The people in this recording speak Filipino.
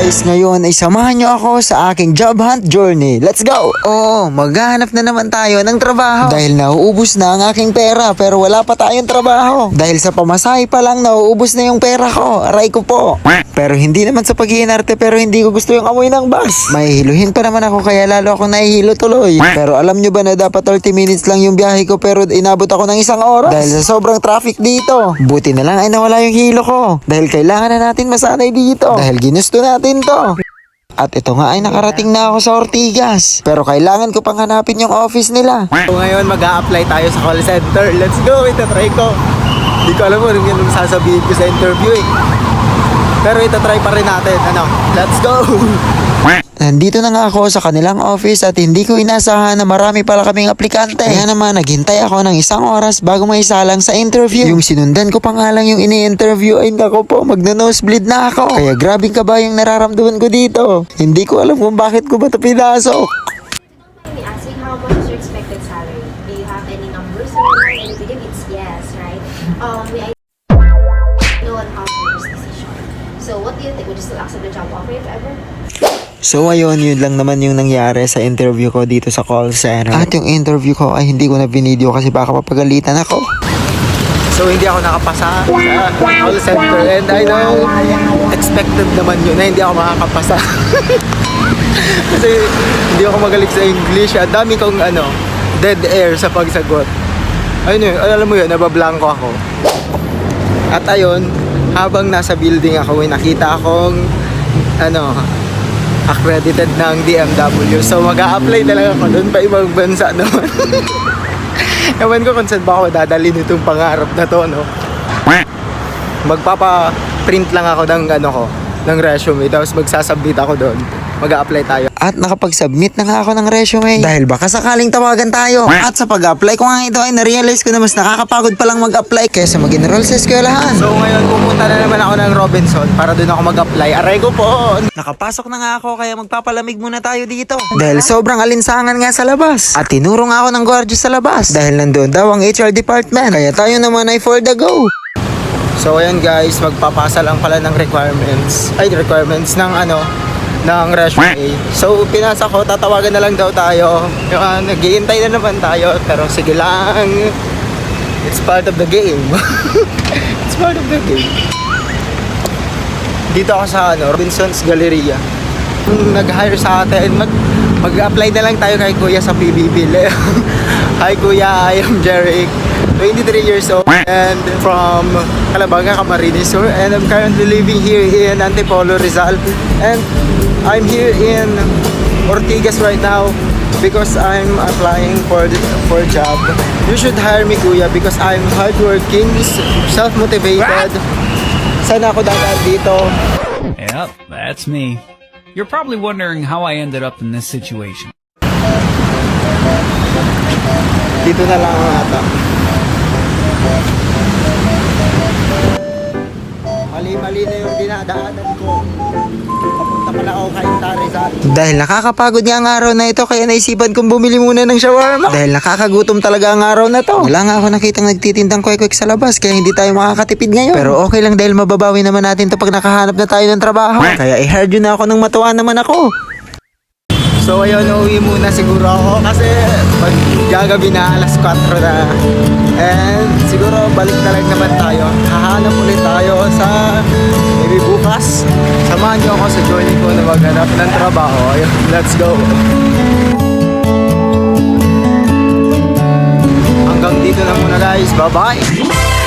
guys, ngayon ay samahan nyo ako sa aking job hunt journey. Let's go! Oo, maghahanap na naman tayo ng trabaho. Dahil nauubos na ang aking pera pero wala pa tayong trabaho. Dahil sa pamasahe pa lang nauubos na yung pera ko. Aray ko po. Pero hindi naman sa pag-iinarte pero hindi ko gusto yung amoy ng bus. Mahihiluhin pa naman ako kaya lalo ako nahihilo tuloy. Pero alam nyo ba na dapat 30 minutes lang yung biyahe ko pero inabot ako ng 1 oras? Dahil sa sobrang traffic dito. Buti na lang ay nawala yung hilo ko. Dahil kailangan na natin masanay dito. Dahil ginusto natin to. At ito nga ay nakarating na ako sa Ortigas. Pero kailangan ko pang hanapin yung office nila. So ngayon mag-a-apply tayo sa call center. Let's go, itatry ko. Hindi ko alam kung ano sasabihin ko sa interview eh. Pero itatry pa rin natin. Let's go! Nandito na nga ako sa kanilang office at hindi ko inasahan na marami pala kaming aplikante. Kaya naman naghintay ako ng 1 oras bago maisalang sa interview. Yung sinundan ko pa nga lang yung ini-interview ay nako po, magna-nosebleed na ako. Kaya grabing kaba yung nararamdaman ko dito. Hindi ko alam kung bakit ko ba ito pinasok. Me asking how much is your expected salary? Do you have any numbers or any believe it's yes, right? We know on our decision. So what do you think? Would you still accept the job offer if ever? So ayun, yun lang naman yung nangyari sa interview ko dito sa call center. At yung interview ko ay hindi ko na binideo kasi baka mapagalitan ako. So hindi ako nakapasa sa call center and I know expected naman yun na hindi ako makakapasa. Kasi hindi ako magaling sa English. At dami kong dead air sa pagsagot. Ayun yun, alam mo yun, nabablanko ako. At ayun, habang nasa building ako, nakita akong accredited ng DMW. So mag-a-apply talaga ako doon pa ibang bansa naman. Ewan ko kung saan ba ako dadalhin itong pangarap na to, no? Magpapa-print lang ako ng resume, tapos magsasubmit ako doon. Mag-a-apply tayo. At nakapag-submit na nga ako ng resume. Dahil baka sakaling tawagan tayo. At sa pag-apply ko nga ito ay na-realize ko na mas nakakapagod palang mag-apply kaysa mag-enroll sa eskwelahan. So ngayon pupunta na naman ako ng Robinson para doon ako mag-apply. Aray ko po! Nakapasok na nga ako kaya magpapalamig muna tayo dito. Dahil sobrang alinsangan nga sa labas. At tinuro nga ako ng gwardiya sa labas. Dahil nandoon daw ang HR department. Kaya tayo naman ay for the go. So ayan guys, magpapasa lang pala ng requirements ng resume. So pinasa ko, tatawagan na lang daw tayo. Naghihintay na naman tayo, pero sige lang. It's part of the game. It's part of the game. Dito ako sa Robinson's Galleria. Nag-hire sa atin, mag-apply na lang tayo kay Kuya sa PBB. Hi Kuya, I am Jeric, 23 years old and from Calabanga, Camarines Sur, and I'm currently living here in Antipolo, Rizal, and I'm here in Ortigas right now because I'm applying for a job. You should hire me Kuya because I'm hardworking, self-motivated. Sana ako dadaan dito. Yep, that's me. You're probably wondering how I ended up in this situation. Dito na lang ata. Mali-mali na yung dinadaanan ko. Papunta pala ako kay Rizal. Dahil nakakapagod nga ang araw na ito kaya naisipan kong bumili muna ng shawarma. Dahil nakakagutom talaga ang araw na to. Wala nga ako nakitang nagtitindang kwek-kwek sa labas kaya hindi tayo makakatipid ngayon. Pero okay lang dahil mababawi naman natin to pag nakahanap na tayo ng trabaho. Kaya i-hard yun na ako nang matuwa naman ako. So ayun, uwi muna siguro ako kasi gagabi na, 4:00 na. And siguro balik na lang naman tayo. Hahanap ulit tayo sa maybe bukas. Samahan niyo ako sa journey ko na maghanap ng trabaho. Ayun, let's go. Hanggang dito na muna guys. Bye-bye!